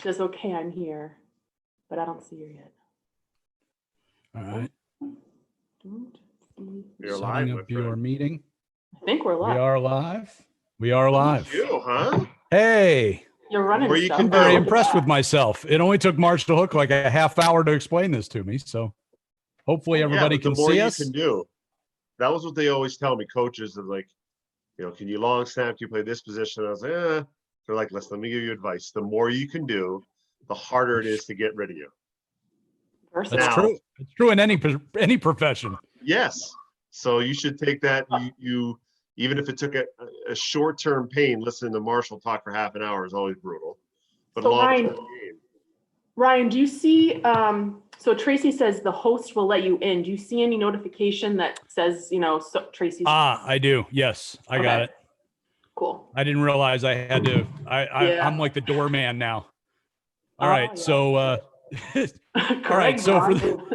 says, okay, I'm here, but I don't see her yet. All right. You're Setting live, up your meeting. I think we're live. We are live. We are live. You, huh? Hey. You're running Or you stuff. can I'm very do. impressed with myself. It only took Marshall Hook like a half hour to explain this to me. So hopefully everybody but the can more see you us. can do. That was what they always tell me, coaches, of like, can you long snap? Can you play this position? I was like, They're like, listen, let me give you advice. The more you can do, the harder it is to get rid of you. That's true. It's true in any profession. Yes. So you should take that. You even if it took a short-term pain, listening to Marshall talk for half an hour is always brutal. But so Ryan, do you see, so Tracy says the host will let you in. Do you see any notification that says, so Tracy's? I do. Yes, I got it. Cool. I didn't realize I had to. I'm like the doorman now. All right. Yeah. So, all right. So for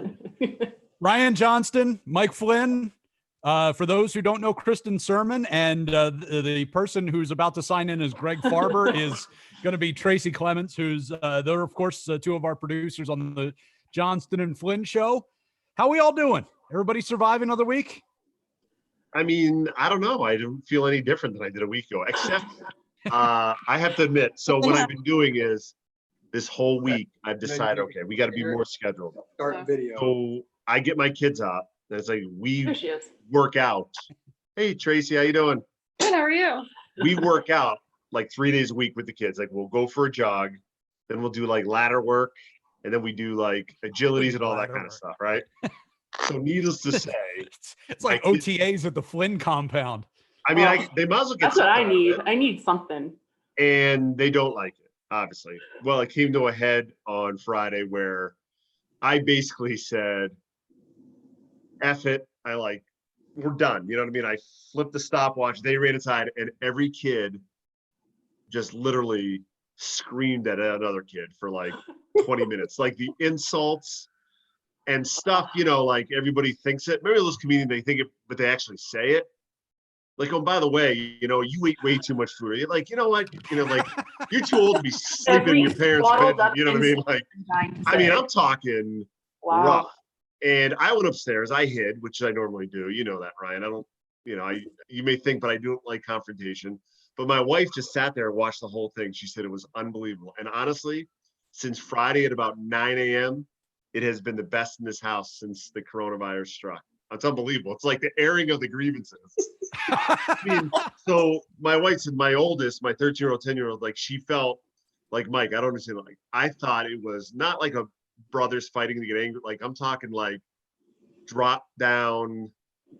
Ryan Johnston, Mike Flynn, for those who don't know Kristen Sermon, and the person who's about to sign in as Greg Farber is going to be Tracy Clements, who's they're of course two of our producers on the Johnston and Flynn show. How we all doing? Everybody survive another week? I mean, I don't know. I don't feel any different than I did a week ago, except I have to admit. So what I've been doing is this whole week I've decided, okay, we got to be more scheduled. Start video. So I get my kids up. And it's like we work out. Hey Tracy, how you doing? Good. How are you? We work out like 3 days a week with the kids. Like we'll go for a jog, then we'll do like ladder work, and then we do like agilities and all that kind of stuff, right? So needless to say, it's like OTAs at the Flynn compound. I mean, they might as well get. That's what I need. I need something. And they don't like it, obviously. Well, it came to a head on Friday where I basically said, F it. We're done. You know what I mean? I flipped the stopwatch. They ran inside, and every kid just literally screamed at another kid for like 20 minutes. Like the insults and stuff, like everybody thinks it. Maybe those comedians, they think it, but they actually say it. Like, oh, by the way, you eat way too much food. You're like, you know what? Like, you're too old to be sleeping in your parents' bed. You know what I mean? Like, I'm talking rough. And I went upstairs. I hid, which I normally do. You know that, Ryan. I don't, you may think, but I don't like confrontation. But my wife just sat there and watched the whole thing. She said it was unbelievable. And honestly, since Friday at about 9 a.m., it has been the best in this house since the coronavirus struck. It's unbelievable. It's like the airing of the grievances. I mean, so my wife said, my oldest, my 13-year-old, 10-year-old, like she felt like, Mike, I don't understand. Like, I thought it was not like a brothers fighting to get angry. Like I'm talking like drop down,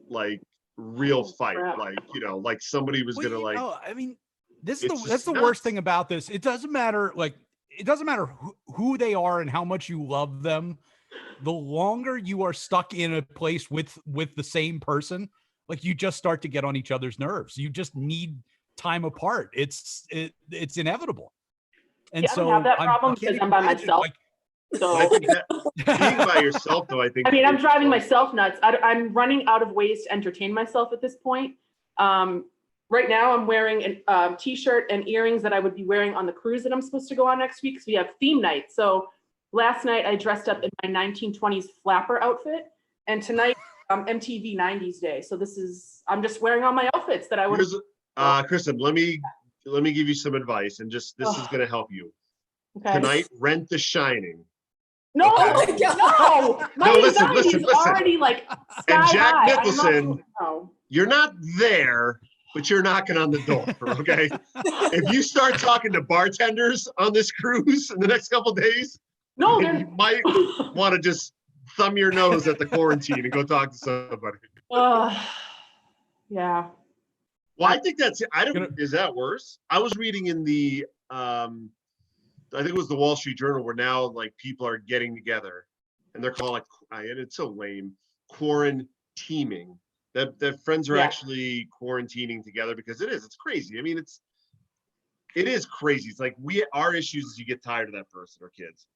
like real fight. Like, like somebody was going to like, I mean, that's the worst thing about this. It doesn't matter. Like, it doesn't matter who they are and how much you love them. The longer you are stuck in a place with the same person, like you just start to get on each other's nerves. You just need time apart. It's inevitable. And I don't have that problem because I'm by myself. So I think that being by yourself, though, I mean, I'm driving myself nuts. I'm running out of ways to entertain myself at this point. Right now, I'm wearing a t-shirt and earrings that I would be wearing on the cruise that I'm supposed to go on next week because we have theme night. So last night I dressed up in my 1920s flapper outfit, and tonight MTV 90s day. So I'm just wearing all my outfits that I would. Kristen, let me give you some advice, and this is going to help you. Okay. Tonight, rent The Shining. No, okay. No, listen. Already like sky and Jack high. Nicholson, you're not there, but you're knocking on the door, okay? If you start talking to bartenders on this cruise in the next couple of days, you might want to just thumb your nose at the quarantine and go talk to somebody. Yeah. Well, I think is that worse? I was reading in the, I think it was the Wall Street Journal, where now like people are getting together and they're calling and it's so lame, quarantining. That friends are actually quarantining together because it's crazy. I mean, it is crazy. It's like our issues is you get tired of that person or kids.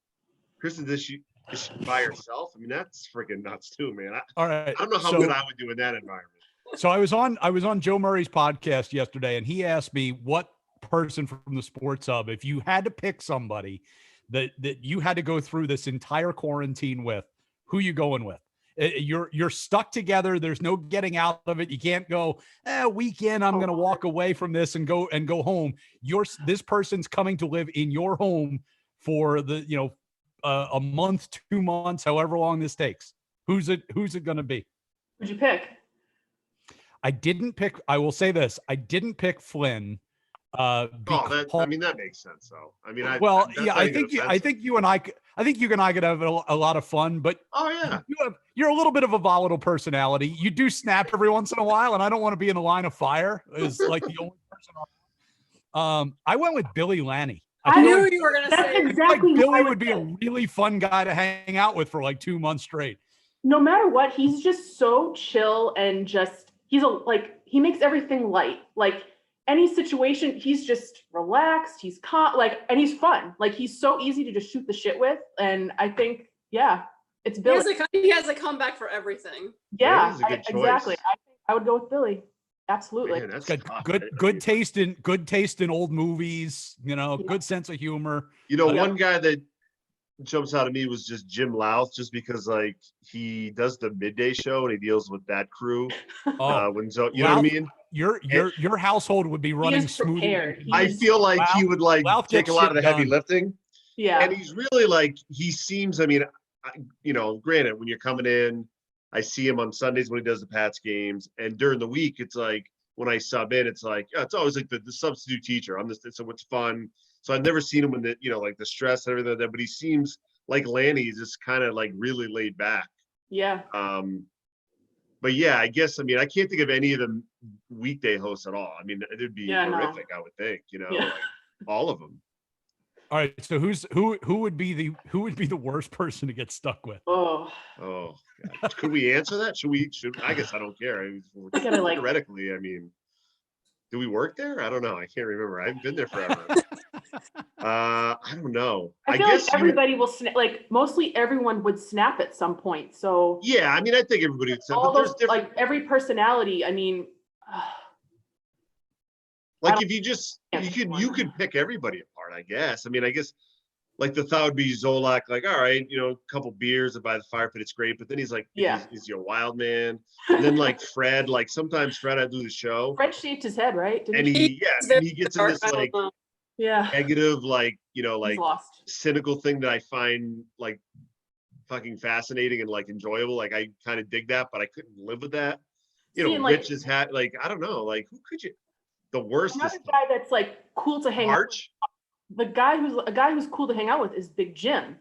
Kristen's issue is by herself. I mean, that's freaking nuts too, man. All right. I don't know how good I would do in that environment. So I was on Joe Murray's podcast yesterday, and he asked me what person from the Sports Hub, if you had to pick somebody that you had to go through this entire quarantine with, who you going with? You're stuck together. There's no getting out of it. You can't go, weekend, I'm going to walk away from this and go home. This person's coming to live in your home for the, a month, 2 months, however long this takes. Who's it going to be? Who'd you pick? I will say this. I didn't pick Flynn. That makes sense though. I mean, I think you and I could have a lot of fun, but you're a little bit of a volatile personality. You do snap every once in a while, and I don't want to be in the line of fire as like the only person. I went with Billy Lanny. I knew you were going to say exactly like Billy would be a really fun guy to hang out with for like 2 months straight. No matter what, he's just so chill and just he makes everything light. Like any situation, he's just relaxed. He's and he's fun. Like he's so easy to just shoot the shit with. And I think, it's Billy. He has a comeback for everything. Yeah, exactly. I would go with Billy. Absolutely. Man, that's good taste in old movies, good sense of humor. One guy that jumps out at me was just Jim Louth, just because like he does the midday show and he deals with that crew. What I mean? Your household would be running smoothly. I feel like he would take a lot of the heavy lifting. Yeah. And he's really he seems, I mean, granted, when you're coming in, I see him on Sundays when he does the Pats games, and during the week, it's like when I sub in, it's like it's always like the substitute teacher. So it's fun. So I've never seen him in the the stress and everything like that. But he seems like Lanny is just kind of like really laid back. Yeah. But yeah, I guess I can't think of any of the weekday hosts at all. I mean, it'd be horrific. No. I would think all of them. All right, so who would be the worst person to get stuck with? Oh, God. Could we answer that? Should I guess I don't care. Theoretically, do we work there? I don't know. I can't remember. I haven't been there forever. I don't know. I feel like everybody will snap. Like mostly everyone would snap at some point. So yeah, I think everybody would snap. All but those, like every personality. Like if you could pick everybody apart, I guess. I guess like the thought would be Zolak, like, all right, a couple beers by the fire pit, it's great. But then he's like, is he a wild man? And then like Fred, like sometimes Fred, I do the show. Fred shaved his head, right? And he gets in this like negative, like, like cynical thing that I find like fucking fascinating and like enjoyable. Like I kind of dig that, but I couldn't live with that. Rich has had like, I don't know, like who could you? The worst. Another guy that's like cool to hang out with. The guy who's cool to hang out with is Big Jim.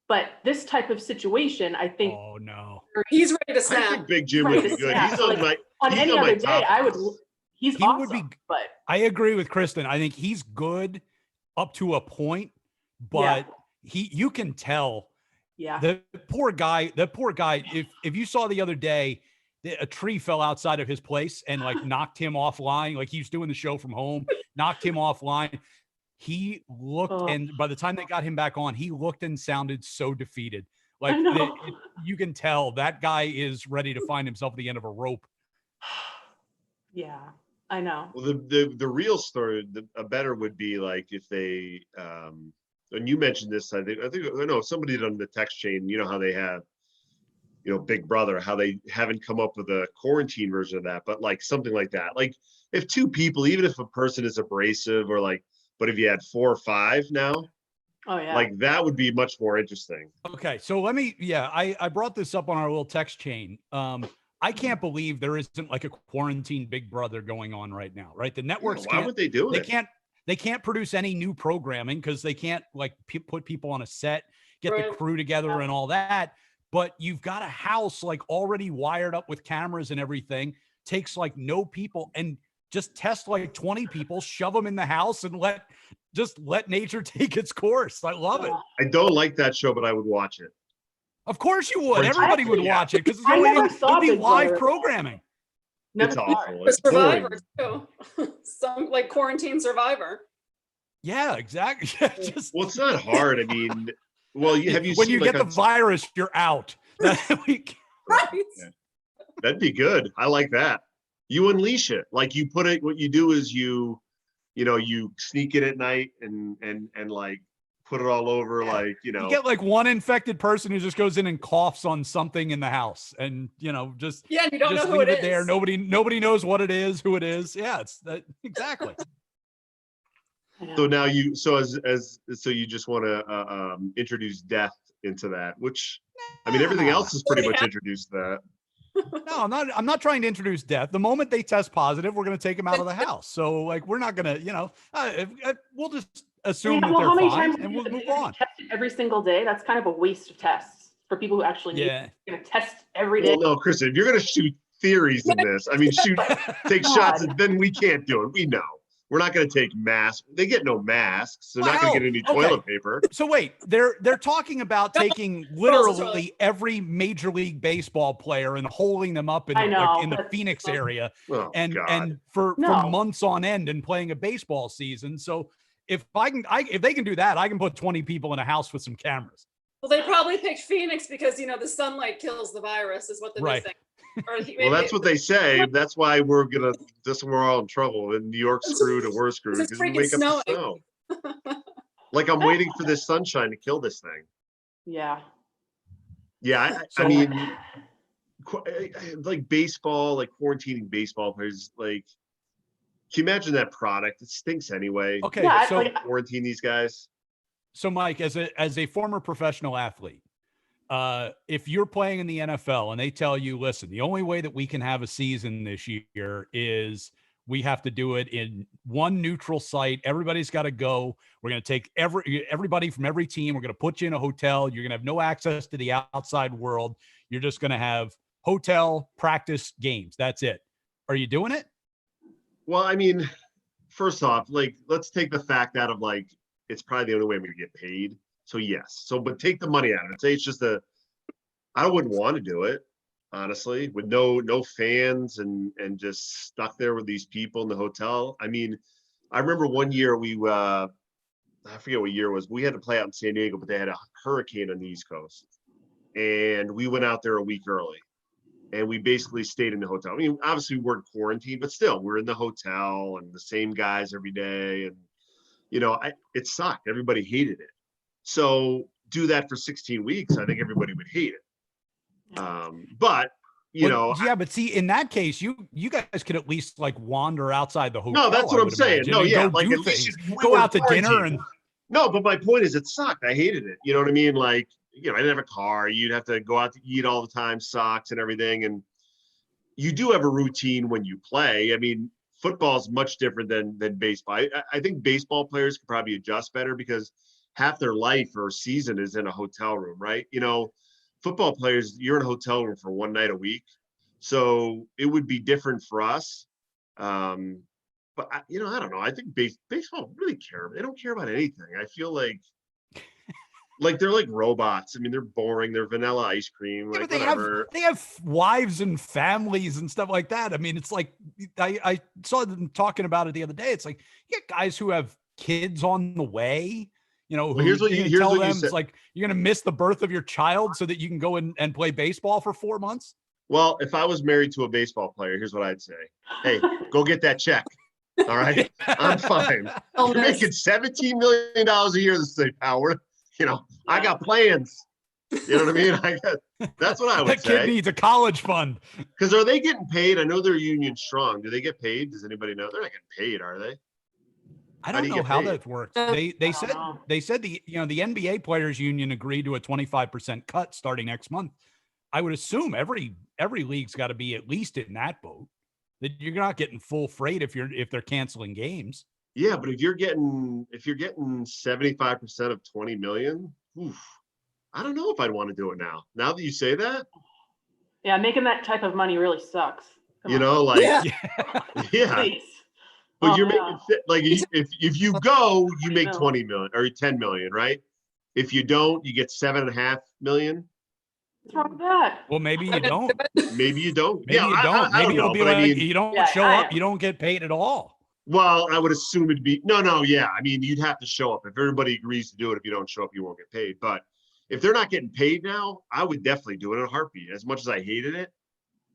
But this type of situation, I think. Oh no. He's ready to snap. I think Big Jim would be good. He's on any other day, I would. He's awesome. Would be, but I agree with Kristen. I think he's good up to a point, but you can tell. Yeah. The poor guy. If you saw the other day, a tree fell outside of his place and like knocked him offline. Like he was doing the show from home, knocked him offline. He looked, and by the time they got him back on, he looked and sounded so defeated. Like you can tell that guy is ready to find himself at the end of a rope. Yeah, I know. Well, the real story, a better would be like if they, and you mentioned this, I know somebody did on the text chain. You know how they have, Big Brother, how they haven't come up with a quarantine version of that, but like something like that. Like if two people, even if a person is abrasive or like, but if you had 4 or 5 now, like that would be much more interesting. Okay. So I brought this up on our little text chain. I can't believe there isn't like a quarantine Big Brother going on right now, right? The networks why would they do it? They can't produce any new programming because they can't like put people on a set, get the crew together and all that. But you've got a house like already wired up with cameras and everything, takes like no people, and just test like 20 people, shove them in the house and let nature take its course. I love it. I don't like that show, but I would watch it. Of course you would. Everybody would watch it because it'll be live programming. It's awful. It's Survivor too. Some like quarantine Survivor. Yeah, exactly. Well, it's not hard. I mean, well, have you when seen you get the virus, you're out. Right. That'd be good. I like that. You unleash it. Like you what you do is you sneak in at night and like put it all over, like, You get like one infected person who just goes in and coughs on something in the house, and just Yeah, and you don't know just who leave it it there. is. Nobody knows what it is, who it is. Yeah, it's that exactly. So now so you just want to introduce death into that, which I mean everything else is pretty much introduced that. No, I'm not trying to introduce death. The moment they test positive, we're going to take them out of the house. So like, we're not going to, we'll just assume that Well, how they're many fine times and do we'll they move have to on. test it every single day? That's kind of a waste of tests for people who actually need Yeah. to test every day. Well, no, Kristen, if you're going to shoot theories in this, I mean, take shots, and then we can't do it. We know. We're not going to take masks. They get no masks. They're not going to get any toilet paper. So wait, they're talking about taking literally every Major League Baseball player and holding them up in the Phoenix area and for months on end and playing a baseball season. So if they can do that, I can put 20 people in a house with some cameras. Well, they probably picked Phoenix because the sunlight kills the virus, is what they're missing. Well, that's what they say. That's why we're all in trouble. In New York, screwed, and we're screwed because we wake up to snow. Like I'm waiting for this sunshine to kill this thing. Yeah. Yeah, I mean, like baseball, like quarantining baseball players, like, can you imagine that product? It stinks anyway. Okay, yeah, so quarantine these guys. So Mike, as a former professional athlete, if you're playing in the NFL and they tell you, listen, the only way that we can have a season this year is we have to do it in one neutral site. Everybody's got to go. We're going to take everybody from every team. We're going to put you in a hotel. You're going to have no access to the outside world. You're just going to have hotel, practice, games. That's it. Are you doing it? Well, I mean, first off, like, let's take the fact out of, like, it's probably the only way I'm going to get paid. So yes. But take the money out of it. Say it's just I wouldn't want to do it, honestly, with no fans and just stuck there with these people in the hotel. I mean, I remember one year I forget what year it was. We had to play out in San Diego, but they had a hurricane on the East Coast. And we went out there a week early. And we basically stayed in the hotel. I mean, obviously we weren't quarantined, but still, we're in the hotel and the same guys every day. And, it sucked. Everybody hated it. So do that for 16 weeks. I think everybody would hate it. But but see, in that case, you guys could at least like wander outside the hotel. No, that's what I'm saying. No, yeah, like at least go out to dinner and. No, but my point is, it sucked. I hated it. You know what I mean? Like, I didn't have a car. You'd have to go out to eat all the time, sucks and everything. And you do have a routine when you play. I mean, football is much different than baseball. I think baseball players could probably adjust better because half their life or season is in a hotel room, right? Football players, you're in a hotel room for one night a week. So it would be different for us. But I don't know. I think baseball really care. They don't care about anything. I feel like they're like robots. I mean, they're boring. They're vanilla ice cream. Like, they have wives and families and stuff like that. I mean, it's like I saw them talking about it the other day. It's like you get guys who have kids on the way. Here's what you tell them. It's like you're going to miss the birth of your child so that you can go and play baseball for 4 months. Well, if I was married to a baseball player, here's what I'd say. Hey, go get that check. All right. I'm fine. You're making $17 million a year this day, Howard. I got plans. You know what I mean? That's what I would say. That kid needs a college fund. Because are they getting paid? I know they're union strong. Do they get paid? Does anybody know? They're not getting paid, are they? I don't know how that works. They said the NBA players union agreed to a 25% cut starting next month. I would assume every league's got to be at least in that boat. That you're not getting full freight if they're canceling games. Yeah, but if you're getting 75% of 20 million, I don't know if I'd want to do it now. Now that you say that. Yeah, making that type of money really sucks. Yeah. But you're making like if you go, you make 20 million or 10 million, right? If you don't, you get 7.5 million. What's wrong with that? Well, maybe you don't. Maybe you don't. Maybe you don't. Maybe it'll be like you don't show up, you don't get paid at all. Well, I would assume it'd be yeah. I mean, you'd have to show up. If everybody agrees to do it, if you don't show up, you won't get paid. But if they're not getting paid now, I would definitely do it in a heartbeat. As much as I hated it,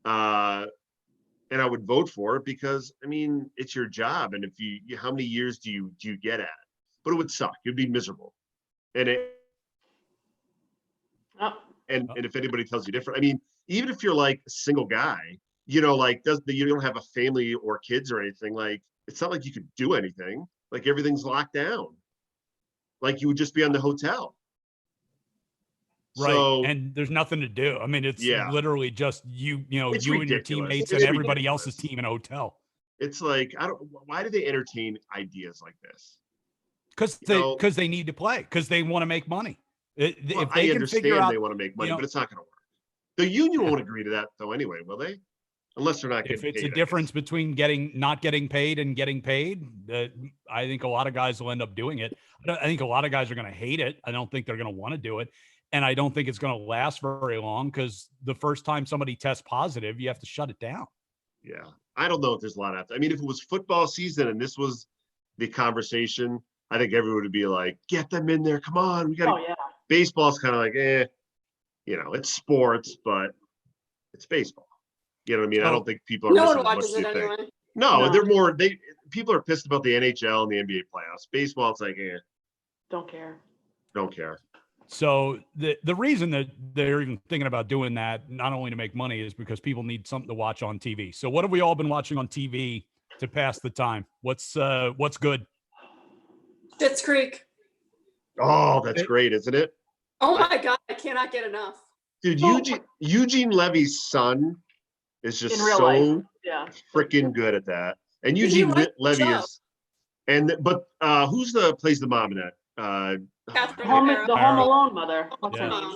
and I would vote for it because I mean it's your job, and if how many years do you get at it? But it would suck. You'd be miserable. And Oh, and if anybody tells you different, I mean, even if you're like a single guy, you don't have a family or kids or anything, like it's not like you could do anything. Like everything's locked down. Like you would just be on the hotel. Right. So And there's nothing to do. I mean, it's yeah, literally just it's you and your ridiculous. teammates It's and everybody ridiculous. else's team in a hotel. It's like, why do they entertain ideas like this? Because they need to play, because they want to make money. Well, If they I can figure understand out, they want to make money, you know, but it's not going to work. The union won't agree to that though anyway, will they? Unless they're not getting if it's paid, a difference between not getting paid and getting paid, I think a lot of guys will end up doing it. I think a lot of guys are going to hate it. I don't think they're going to want to do it. And I don't think it's going to last very long, because the first time somebody tests positive, you have to shut it down. Yeah. I don't know if there's a lot after. I mean, if it was football season and this was the conversation, I think everyone would be like, get them in there. Come on. We got yeah. Baseball's kind of like, it's sports, but it's baseball. You know what I mean? I don't think people are No missing one as much watches as it you think. anyway. No, people are pissed about the NHL and the NBA playoffs. Baseball, it's like, Don't care. don't care. So the reason that they're even thinking about doing that, not only to make money, is because people need something to watch on TV. So what have we all been watching on TV to pass the time? What's good? Schitt's Creek. Oh, that's great, isn't it? Oh my God, I cannot get enough. Dude, Eugene Levy's son is just In real so life. Yeah. freaking good at that. And He Eugene likes the Levy show. is, who's plays the mom in that? Catherine Home, O'Hara. the Home Alone mother. What's her Yeah. name?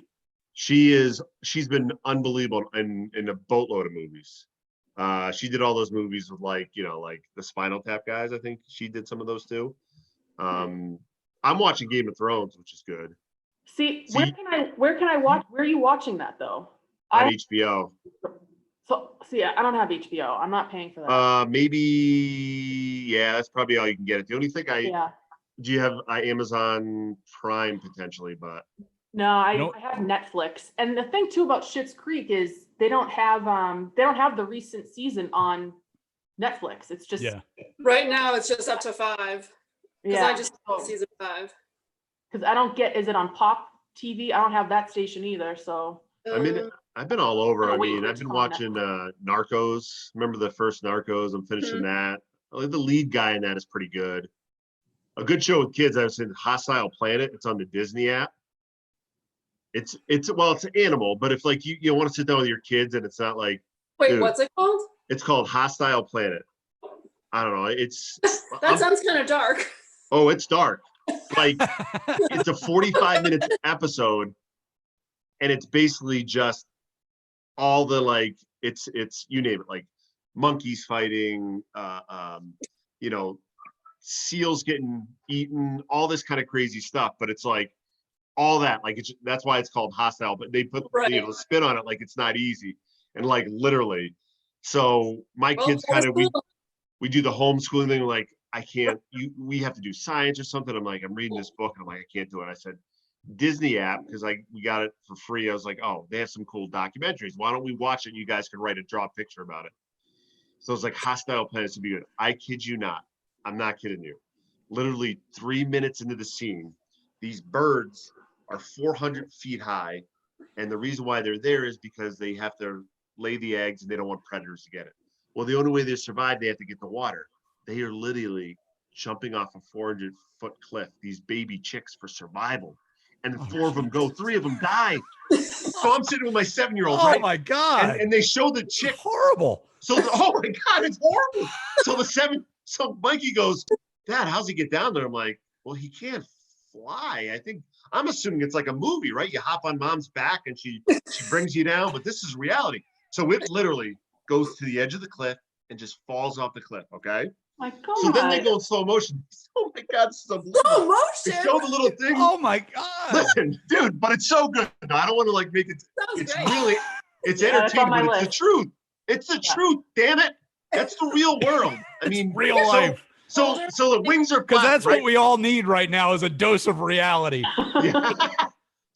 She's been unbelievable in a boatload of movies. She did all those movies with like the Spinal Tap guys. I think she did some of those too. I'm watching Game of Thrones, which is good. See, where can I watch? Where are you watching that though? On HBO. So see, I don't have HBO. I'm not paying for that. Maybe that's probably all you can get it. The only thing Yeah. do you have Amazon Prime potentially, but No, I have Netflix. And the thing too about Schitt's Creek is they don't have the recent season on Netflix. It's just Right now, it's just up to 5. Because I just saw season 5. Because I don't get, is it on Pop TV? I don't have that station either. So I've been all over. I mean, for it I've to been come on watching Narcos. Remember the first Narcos? I'm finishing that. The lead guy in that is pretty good. A good show with kids. I was in Hostile Planet. It's on the Disney app. It's an animal, but if like you want to sit down with your kids and it's not like, wait, dude, what's it called? It's called Hostile Planet. I don't know. That sounds kind of dark. Oh, it's dark. Like it's a 45-minute episode, and it's basically just all the like it's you name it, like monkeys fighting, seals getting eaten, all this kind of crazy stuff. But it's like all that, like that's why it's called Hostile. But they put a spin on it, like it's not easy, and like literally. So my kids kind of we do the homeschooling thing, like I can't, we have to do science or something. I'm like, I'm reading this book and I'm like, I can't do it. I said, Disney app, because we got it for free. I was like, oh, they have some cool documentaries. Why don't we watch it? You guys can draw a picture about it. So it's like Hostile Planets to be good. I kid you not. I'm not kidding you. Literally 3 minutes into the scene, these birds are 400 feet high. And the reason why they're there is because they have to lay the eggs and they don't want predators to get it. Well, the only way they survive, they have to get the water. They are literally jumping off a 400-foot cliff, these baby chicks for survival. And 4 of them go, 3 of them die. So I'm sitting with my 7-year-old, oh right? My God. And they show the chick. It's horrible. So, oh my God, it's horrible. So Mikey goes, Dad, how's he get down there? I'm like, well, he can't fly. I'm assuming it's like a movie, right? You hop on mom's back and she brings you down, but this is reality. So it literally goes to the edge of the cliff and just falls off the cliff, okay? My God. So then they go in slow motion. Oh my God, this is unbelievable. Slow They motion. show the little thing. Oh my God. Listen, dude, but it's so good. I don't want to like make it. Sounds great. Really, it's Yeah, that's on entertaining, my but it's the list. truth. It's the truth, damn it. That's the real world. I mean, Real life. So the wings are Because flat, that's right? what we all need right now, is a dose of reality. Yeah.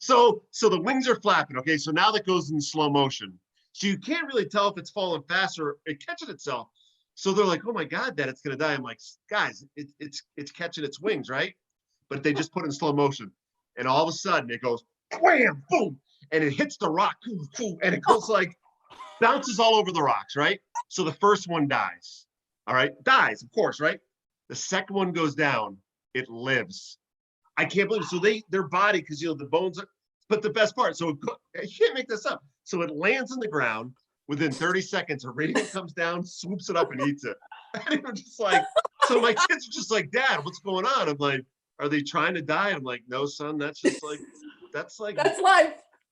So the wings are flapping. Okay, so now that goes in slow motion. So you can't really tell if it's falling fast or it catching itself. So they're like, oh my God, Dad, it's gonna die. I'm like, guys, it's catching its wings, right? But they just put it in slow motion. and all of a sudden it goes wham, boom, and it hits the rock, and it goes like bounces all over the rocks, right? So the first one dies. All right, dies, of course, right? The second one goes down, it lives. I can't believe it. So their body, because the bones are, but the best part, so you can't make this up. So it lands on the ground. Within 30 seconds, a radio comes down, swoops it up, and eats it. And I'm just like, so my kids are just like, Dad, what's going on? I'm like, are they trying to die? I'm like, no, son, that's life. That's life.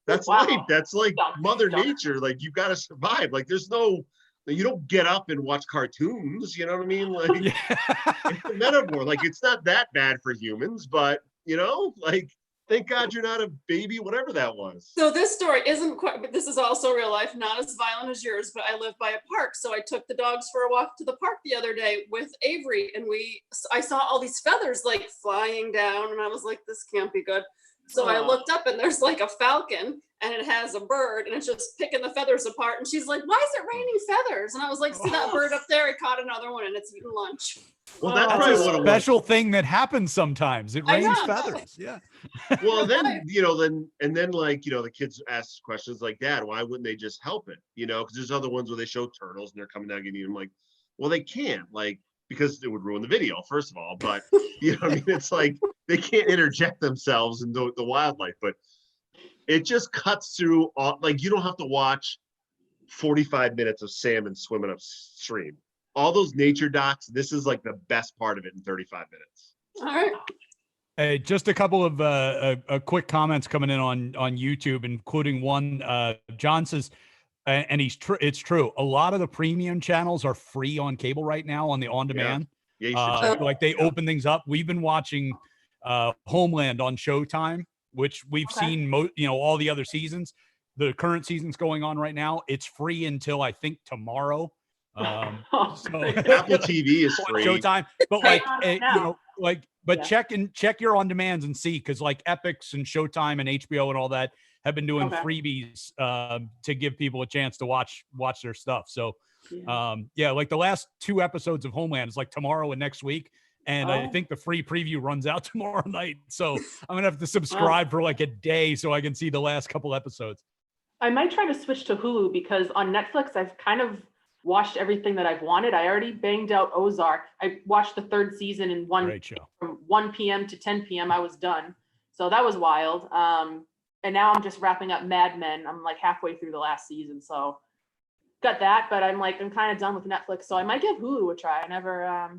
That's Wow. life. That's like Mother Nature. Like, you got to survive. Like, you don't get up and watch cartoons. You know what I mean? Like, it's a metaphor. Like, it's not that bad for humans, but like, thank God you're not a baby, whatever that was. So this story isn't quite, but this is also real life, not as violent as yours, but I live by a park. So I took the dogs for a walk to the park the other day with Avery, and I saw all these feathers like flying down, and I was like, this can't be good. So I looked up, and there's like a falcon, and it has a bird, and it's just picking the feathers apart. And she's like, why is it raining feathers? And I was like, see that bird up there? I caught another one, and it's eating lunch. Well, that's That's probably a what it was. special thing that happens sometimes. It I rains know. feathers. Yeah. Well, then, then like, the kids ask questions like, Dad, why wouldn't they just help it? Because there's other ones where they show turtles and they're coming down getting them. Like, well, they can't, like, because it would ruin the video, first of all. But, I mean, it's like they can't interject themselves into the wildlife. But it just cuts through, like, you don't have to watch 45 minutes of salmon swimming upstream. All those nature docs, this is like the best part of it in 35 minutes. All right. Hey, just a couple of quick comments coming in on YouTube, including one. John says, and it's true. A lot of the premium channels are free on cable right now on the on-demand. Yeah, you should check like they open things up. We've been watching Homeland on Showtime, which we've seen all the other seasons. The current season's going on right now. It's free until I think tomorrow. So Apple TV is free. Showtime, but check your on demands and see, because like Epix and Showtime and HBO and all that have been doing freebies to give people a chance to watch their stuff. So like the last 2 episodes of Homeland is like tomorrow and next week, and I think the free preview runs out tomorrow night. So I'm gonna have to subscribe for like a day so I can see the last couple episodes. I might try to switch to Hulu, because on Netflix I've kind of watched everything that I've wanted. I already banged out Ozark. I watched the 3rd season in from 1 p.m. to 10 p.m. I was done. So that was wild. And now I'm just wrapping up Mad Men. I'm like halfway through the last season. So got that, but I'm kind of done with Netflix. So I might give Hulu a try. I never,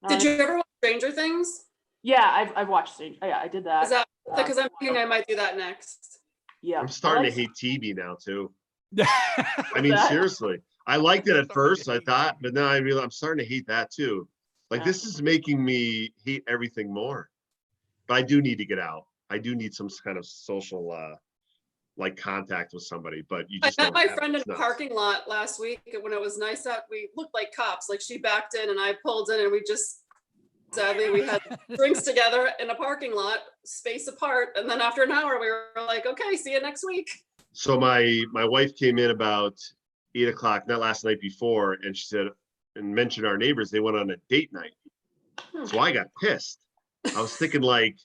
Did you ever watch Stranger Things? Yeah, I've watched Stranger. Yeah, I did that. Is that because I'm thinking I might do that next? Yeah. I'm starting to hate TV now too. I mean, seriously. I liked it at first, I thought, but now I realize I'm starting to hate that too. Like, this is making me hate everything more. But I do need to get out. I do need some kind of social, like, contact with somebody. But you just I met my friend in a parking lot last week when it was nice out. We looked like cops. Like, she backed in and I pulled in, and sadly, we had drinks together in a parking lot, space apart. And then after an hour, we were like, okay, see you next week. So my wife came in about 8 o'clock, not last night, before, and she said, and mentioned our neighbors, they went on a date night. So I got pissed. I was thinking, like,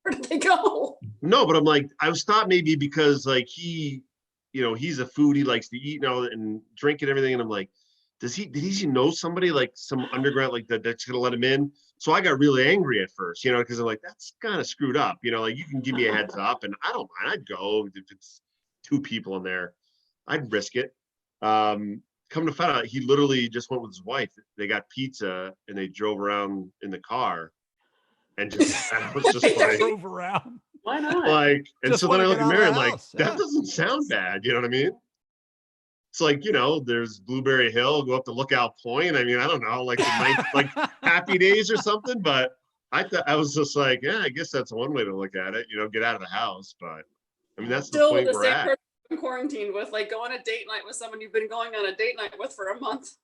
where did they go? No, but I'm like, I was thought maybe because like he's a foodie, likes to eat and drink and everything. And I'm like, did he know somebody, like some underground, like that's gonna let him in? So I got really angry at first, because I'm like, that's kind of screwed up. Like, you can give me a heads up and I don't mind, I'd go if it's 2 people in there, I'd risk it. Come to find out, he literally just went with his wife. They got pizza and they drove around in the car, and I was just like, drove around. Why not? Like, and Just so then I look at Mary, I'm like, house. that doesn't sound bad. You know what I mean? It's like, there's Blueberry Hill, go up to Lookout Point. I mean, I don't know, like like Happy Days or something. But I was just like, yeah, I guess that's one way to look at it. Get out of the house. But I mean, that's the Still point the we're same at. person I'm quarantined with, like go on a date night with someone you've been going on a date night with for a month.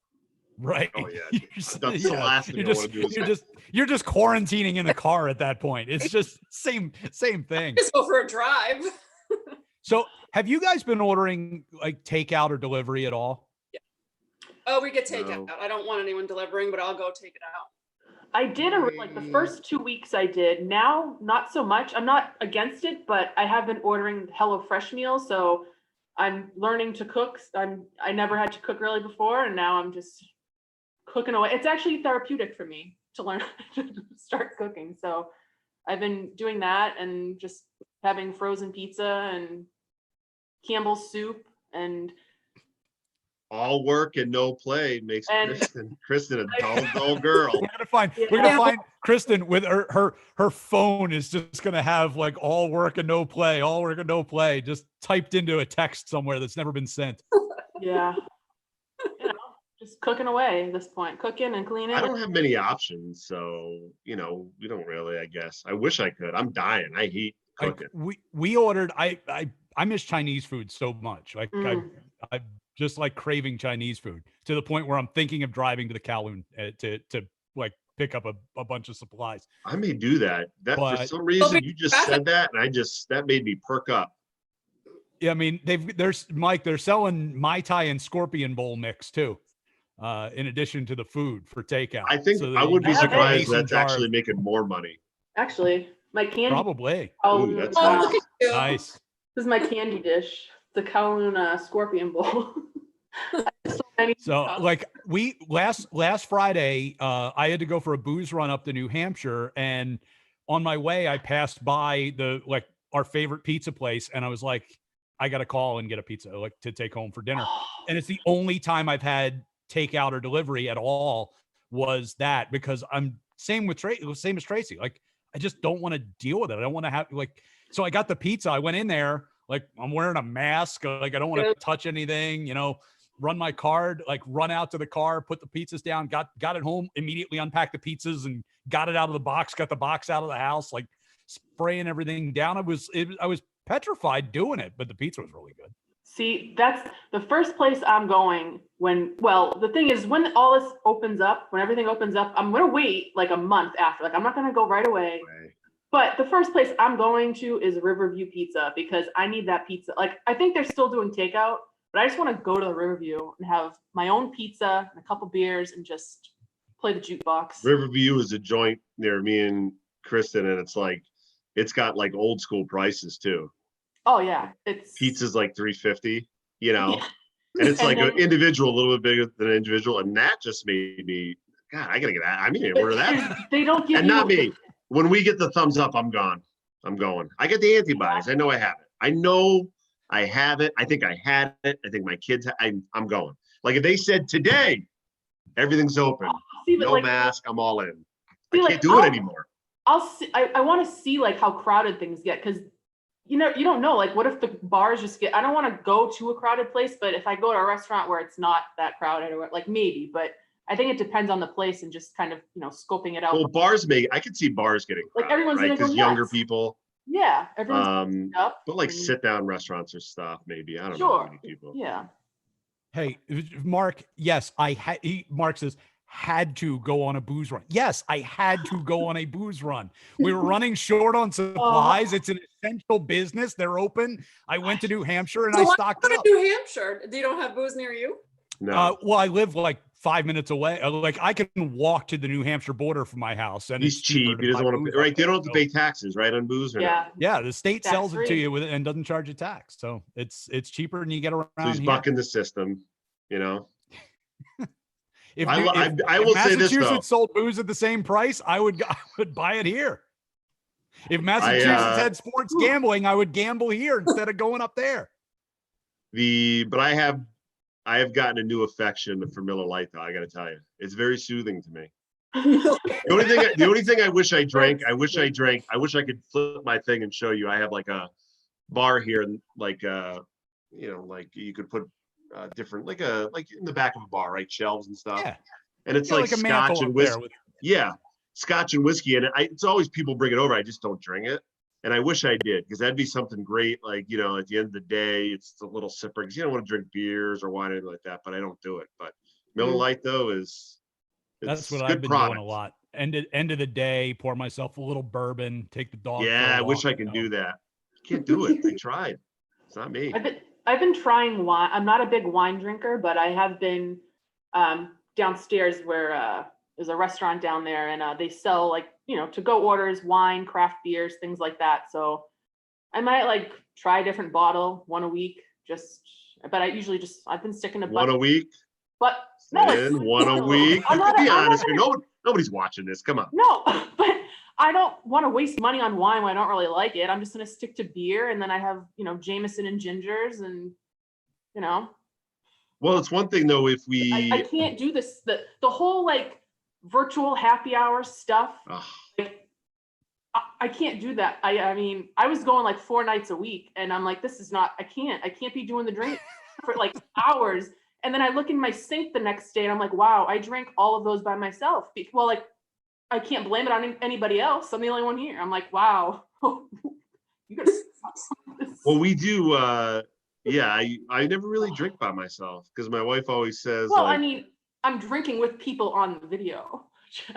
Right. Oh yeah, that's the last thing I want to do. You're just quarantining in the car at that point. It's just same thing. Just go for a drive. So have you guys been ordering like takeout or delivery at all? Yeah. Oh, we get takeout. No. I don't want anyone delivering, but I'll go take it out. I did like the first 2 weeks I did. Now, not so much. I'm not against it, but I have been ordering HelloFresh meals, so I'm learning to cook. I never had to cook really before, and now I'm just cooking away. It's actually therapeutic for me to learn to start cooking. So I've been doing that and just having frozen pizza and Campbell's soup and All work and no play makes And- Kristen a dull girl. We're gonna find Kristen with her phone is just gonna have like all work and no play, just typed into a text somewhere that's never been sent. Yeah. Just cooking away at this point, cooking and cleaning. I don't have many options, so we don't really. I guess I wish I could. I'm dying. I hate cooking. Like we ordered. I miss Chinese food so much. Like I just like craving Chinese food to the point where I'm thinking of driving to the Kowloon to like pick up a bunch of supplies. I may do that. For some reason you just said that, and that made me perk up. Yeah, I mean they're selling Mai Tai and Scorpion Bowl mix too. In addition to the food for takeout. I think I would be surprised that's actually making more money. Actually, my candy. Probably. Ooh, that's nice. Nice. This is my candy dish. The Kowloon Scorpion Bowl. So like last Friday, I had to go for a booze run up to New Hampshire, and on my way I passed by our favorite pizza place, and I was like, I got to call and get a pizza like to take home for dinner. And it's the only time I've had takeout or delivery at all was that, because I'm same as Tracy. Like, I just don't want to deal with it. I don't want to have so I got the pizza. I went in there, like I'm wearing a mask. Like I don't want to touch anything, run my card, like run out to the car, put the pizzas down, got it home, immediately unpacked the pizzas and got it out of the box, got the box out of the house, like spraying everything down. I was petrified doing it, but the pizza was really good. See, that's the first place I'm going the thing is when all this opens up, when everything opens up, I'm going to wait like a month after. Like I'm not going to go right away. But the first place I'm going to is Riverview Pizza because I need that pizza. Like I think they're still doing takeout, but I just want to go to the Riverview and have my own pizza and a couple beers and just play the jukebox. Riverview is a joint near me and Kristen, and it's got like old school prices too. Oh yeah, pizza's like $3.50, and it's like an individual, a little bit bigger than an individual, and that just made me, God, I gotta get that. I mean, order that. They don't give and not me. When we get the thumbs up, I'm gone. I'm going. I get the antibodies. I know I have it. I know I have it. I think I had it. I think my kids. I'm going. Like if they said today, everything's open, no mask, I'm all in. I can't do it anymore. I'll see. I want to see like how crowded things get because. You don't know, like, what if the bars just I don't want to go to a crowded place, but if I go to a restaurant where it's not that crowded or like maybe, but I think it depends on the place and just kind of, scoping it out. Well, I could see bars getting crowded, like everyone's right? Gonna go Because younger people. Yeah. Everyone's up. But like sit down restaurants or stuff, maybe. I don't know. How many people. Yeah. Hey, Mark. Yes, Mark says, had to go on a booze run. Yes, I had to go on a booze run. We were running short on supplies. It's an essential business. They're open. I went to New Hampshire and I stocked up. New Hampshire? You don't have booze near you? No. Well, I live like 5 minutes away. Like I can walk to the New Hampshire border from my house, and he's cheap. He doesn't want to. Right? They don't have to pay taxes, right, on booze. Yeah. The state sells it to you and doesn't charge you tax, so it's cheaper and you get around. So he's bucking the system, If I will say this though. Massachusetts sold booze at the same price, I would buy it here. If Massachusetts had sports gambling, I would gamble here instead of going up there. But I have gotten a new affection for Miller Lite though. I got to tell you, it's very soothing to me. The only thing I wish I drank. I wish I could flip my thing and show you. I have like a bar here, and like like you could put. Different like in the back of a bar, right? Shelves and stuff. Yeah. And it's like scotch and whiskey. Scotch and whiskey. And it's always people bring it over. I just don't drink it. And I wish I did, because that'd be something great. Like, at the end of the day, it's a little sipper because you don't want to drink beers or wine or anything like that, but I don't do it. But Miller Lite though that's what I've been doing a lot. End of the day, pour myself a little bourbon, take the dog. Yeah, I wish I can do that. Can't do it. I tried. It's not me. I've been trying wine. I'm not a big wine drinker, but I have been downstairs where There's a restaurant down there, and they sell like, to-go orders, wine, craft beers, things like that. So I might like try a different bottle one a week, but I've been sticking to One a week. But no, One a week. Be honest here. Nobody's watching this. Come on. No, but I don't want to waste money on wine when I don't really like it. I'm just going to stick to beer, and then I have, Jameson and gingers, and Well, it's one thing though, if I can't do this, the whole like virtual happy hour stuff. Like, I can't do that. I mean, I was going like 4 nights a week, and I'm like, this is not, I can't be doing the drink for like hours. And then I look in my sink the next day, and I'm like, wow, I drank all of those by myself. Well, like, I can't blame it on anybody else. I'm the only one here. I'm like, wow, you gotta stop this. Well, we do. Yeah, I never really drink by myself because my wife always says. Well, I mean, I'm drinking with people on the video.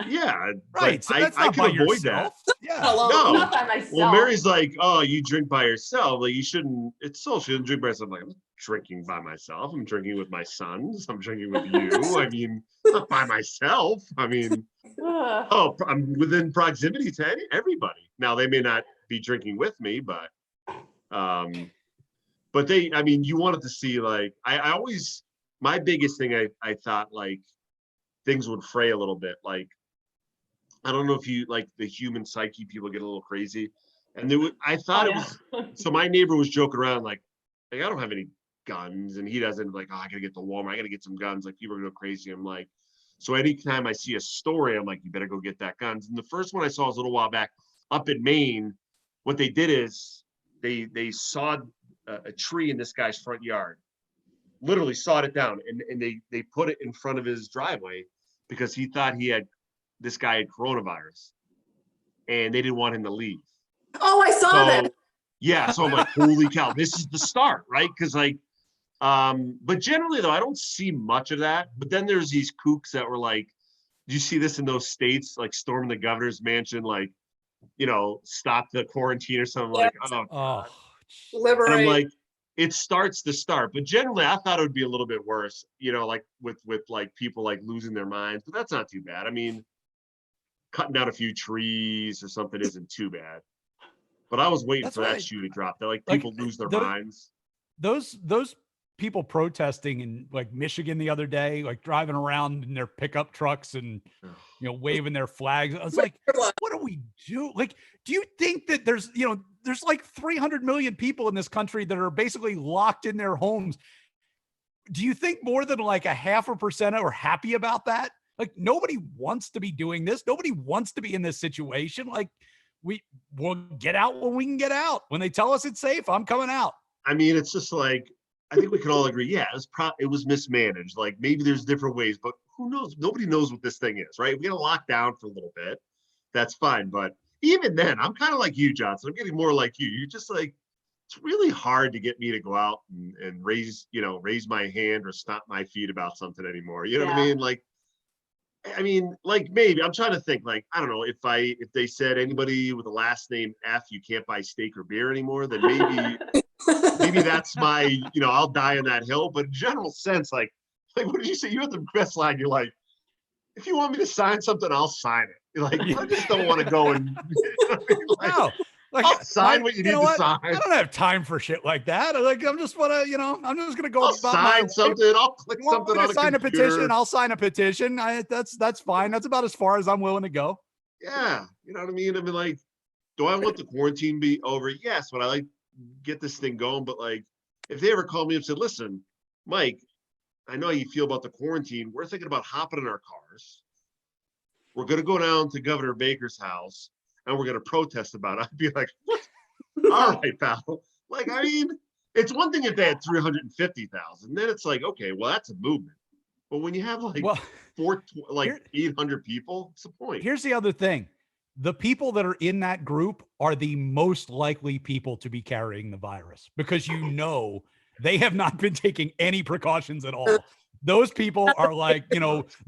Yeah, right. So that's I can avoid yourself. that. Yeah, no. Not by myself. Well, Mary's like, oh, you drink by yourself. Like you shouldn't. It's social. You shouldn't drink by yourself. I'm like, I'm drinking by myself. I'm drinking with my sons. I'm drinking with you. I mean, not by myself. I mean, I'm within proximity to everybody. Now they may not be drinking with me, but they. I mean, you wanted to see like I always. My biggest thing I thought like things would fray a little bit. Like, I don't know if you like the human psyche, people get a little crazy. And I thought it was, so my neighbor was joking around like, I don't have any guns. And he doesn't, like, oh, I gotta get to Walmart. I gotta get some guns. Like, people are gonna go crazy. I'm like, so anytime I see a story, I'm like, you better go get that guns. And the first one I saw was a little while back up in Maine. What they did is they sawed a tree in this guy's front yard, literally sawed it down. And they put it in front of his driveway because he thought this guy had coronavirus and they didn't want him to leave. Oh, I saw that. Yeah. So I'm like, holy cow, this is the start, right? Because like, but generally though, I don't see much of that. But then there's these kooks that were like, do you see this in those states, like storming the governor's mansion, like, stop the quarantine or something like, Liberate. And I'm like, it starts to start, but generally I thought it would be a little bit worse, like with like people like losing their minds, but that's not too bad. I mean, cutting down a few trees or something isn't too bad. But I was waiting for that shoe to drop. That like people lose their minds. Those people protesting in like Michigan the other day, like driving around in their pickup trucks and waving their flags. I was like, what do we do? Like, do you think that there's like 300 million people in this country that are basically locked in their homes? Do you think more than like 0.5% are happy about that? Like, nobody wants to be doing this. Nobody wants to be in this situation. Like, we'll get out when we can get out. When they tell us it's safe, I'm coming out. I mean, it's just like, I think we can all agree. Yeah, it was mismanaged. Like maybe there's different ways, but who knows? Nobody knows what this thing is, right? We got to lock down for a little bit. That's fine. But even then, I'm kind of like you, Johnson. I'm getting more like you. You're just like, it's really hard to get me to go out and raise my hand or stomp my feet about something anymore. You know what I mean? Like, like maybe I'm trying to think, like, I don't know, if they said anybody with a last name F, you can't buy steak or beer anymore, then maybe that's my, I'll die on that hill. But in general sense, like what did you say? You had the best line. You're like, if you want me to sign something, I'll sign it. You're like, I just don't want to go and no. Like, I'll sign what you need to sign. I don't have time for shit like that. Like, I'm just gonna go. I'll sign something. I'll click something on a sign computer. a petition. I'll sign a petition. That's fine. That's about as far as I'm willing to go. Yeah, you know what I mean. I mean, like, do I want the quarantine to be over? Yes, but I like get this thing going. But like, if they ever called me and said, "Listen, Mike, I know how you feel about the quarantine. We're thinking about hopping in our cars. We're gonna go down to Governor Baker's house." And we're going to protest about it. I'd be like, what? All right, pal. Like, I mean, it's one thing if they had 350,000, then it's like, okay, well, that's a movement. But when you have like 800 people, what's the point? Here's the other thing. The people that are in that group are the most likely people to be carrying the virus because they have not been taking any precautions at all. Those people are like,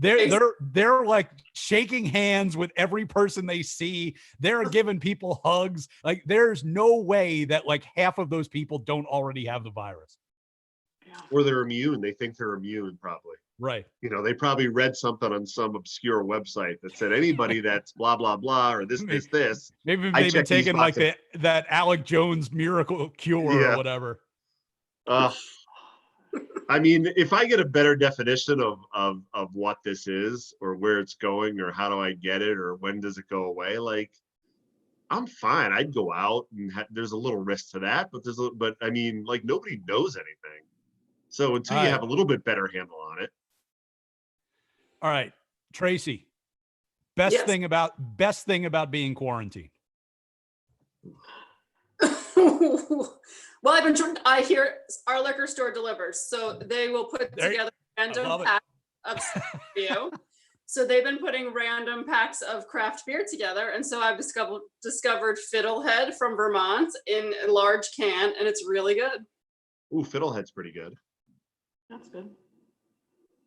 they're like shaking hands with every person they see. They're giving people hugs. Like, there's no way that like half of those people don't already have the virus. Or they're immune. They think they're immune, probably. Right. You know, they probably read something on some obscure website that said anybody that's blah, blah, blah, or this. Maybe I they've been check these taking like boxes. that Alec Jones miracle cure Yeah. or whatever. I mean, if I get a better definition of what this is or where it's going or how do I get it or when does it go away, like I'm fine. I'd go out and there's a little risk to that, but I mean, like nobody knows anything. So until you have a little bit better handle on it. All right, Tracy, best Yes. thing about being quarantined. Well, I hear our liquor store delivers, so they will put together random packs of beer. So they've been putting random packs of craft beer together, and so I've discovered Fiddlehead from Vermont in a large can, and it's really good. Ooh, Fiddlehead's pretty good. That's good.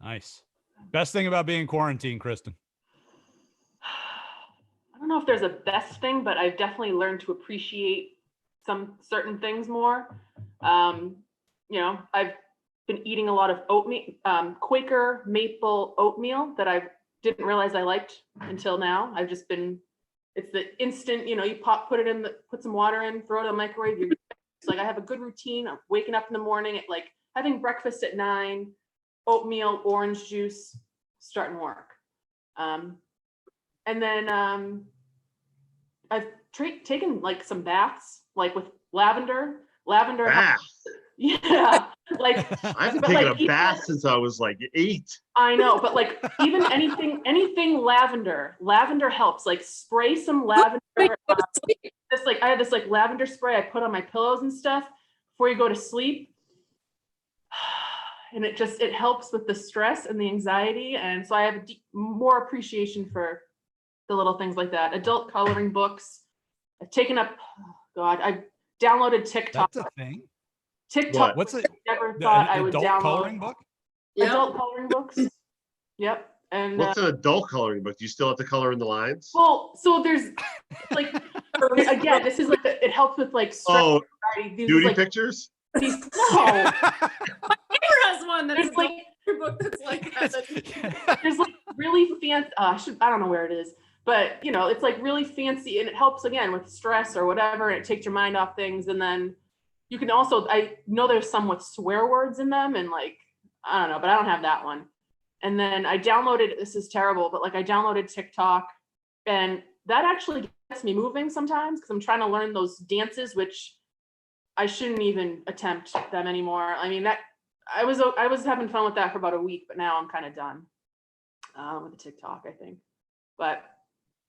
Nice. Best thing about being quarantined, Kristen. I don't know if there's a best thing, but I've definitely learned to appreciate some certain things more. You know, I've been eating a lot of oatmeal, Quaker maple oatmeal that I didn't realize I liked until now. I've just been, it's the instant, you know, you put some water in, throw it in the microwave. It's like I have a good routine of waking up in the morning at like having breakfast at 9, oatmeal, orange juice, starting work. And then I've taken like some baths, like with lavender. Yeah, like I've taken a bath since I was like 8. I know, but like even anything lavender helps. Like spray some lavender. Just like I have this like lavender spray I put on my pillows and stuff before you go to sleep, and it helps with the stress and the anxiety, and so I have more appreciation for the little things like that. Adult coloring books. I've taken up. Oh God, I've downloaded TikTok. That's a thing. TikTok. What's it? Never thought I would adult download coloring book. Adult coloring books. Yep. And what's an adult coloring book? Do you still have to color in the lines? well, so there's like again, this is like it helps with like stress. Beauty like, pictures. These My neighbor has one that's like a book that's like that. There's like really fancy. I don't know where it is, but you know, it's like really fancy, and it helps again with stress or whatever. And it takes your mind off things, and then you can also. I know there's some with swear words in them, and like I don't know, but I don't have that one. And then I downloaded. This is terrible, but like I downloaded TikTok, and that actually gets me moving sometimes because I'm trying to learn those dances, which I shouldn't even attempt them anymore. I mean, that I was having fun with that for about a week, but now I'm kind of done with the TikTok, I think. But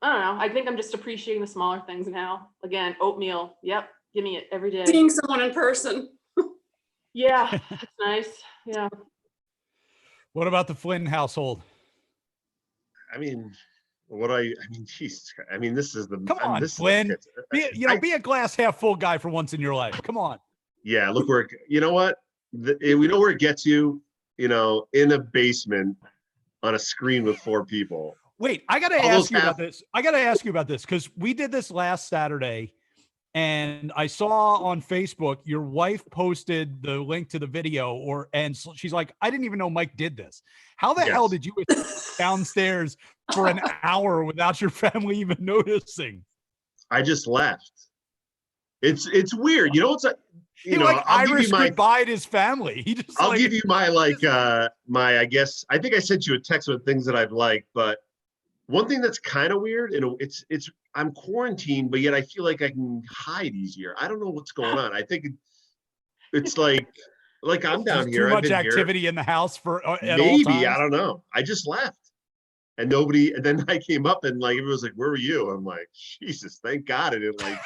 I don't know. I think I'm just appreciating the smaller things now. Again, oatmeal. Yep. Give me it every day. Seeing someone in person. Yeah. It's nice. Yeah. What about the Flynn household? I mean, Jesus Christ. I mean, this is the. Come on, Flynn. Be a glass half full guy for once in your life. Come on. Yeah, look where. You know what? We know where it gets you. You know, in a basement on a screen with 4 people. Wait, I gotta ask you about this because we did this last Saturday, and I saw on Facebook your wife posted the link to the video, and she's like, "I didn't even know Mike did this. How the hell did you downstairs for an hour without your family even noticing?" I just left. It's weird, you know. It's like I'll Irish goodbye to his family. He just. I'll give you my my. I guess I think I sent you a text with things that I'd like, but one thing that's kind of weird, and it's I'm quarantined, but yet I feel like I can hide easier. I don't know what's going on. I think it's like I'm down here. Too much activity in the house at all maybe times. I don't know. I just left, and nobody. And then I came up, and like it was like, "Where were you?" I'm like, "Jesus, thank God I didn't like."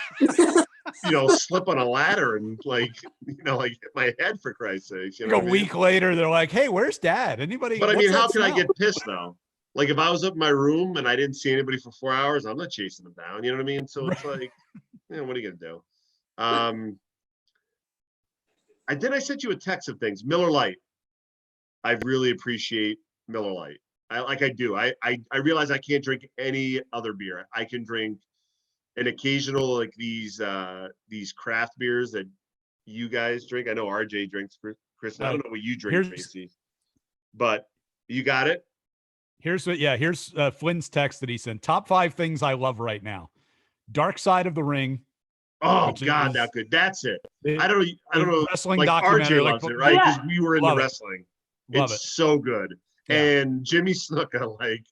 Slip on a ladder and like hit my head for Christ's sake. A week later, they're like, "Hey, where's Dad? Anybody?" But I mean, how can I get pissed though? Like if I was up in my room and I didn't see anybody for 4 hours, I'm not chasing them down. You know what I mean? So it's like, what are you gonna do? I sent you a text of things. Miller Lite. I really appreciate Miller Lite. I do. I realize I can't drink any other beer. I can drink an occasional like these craft beers that you guys drink. I know RJ drinks, Chris. I don't know what you drink, Tracy. But You got it? Here's Flynn's text that he sent. Top 5 things I love right now. Dark Side of the Ring. Oh God, that good. That's it. I don't know. Wrestling like documentary. RJ loves it, right? Because we were into Love it. wrestling. Love It's so good. Yeah. And Jimmy Snuka, like,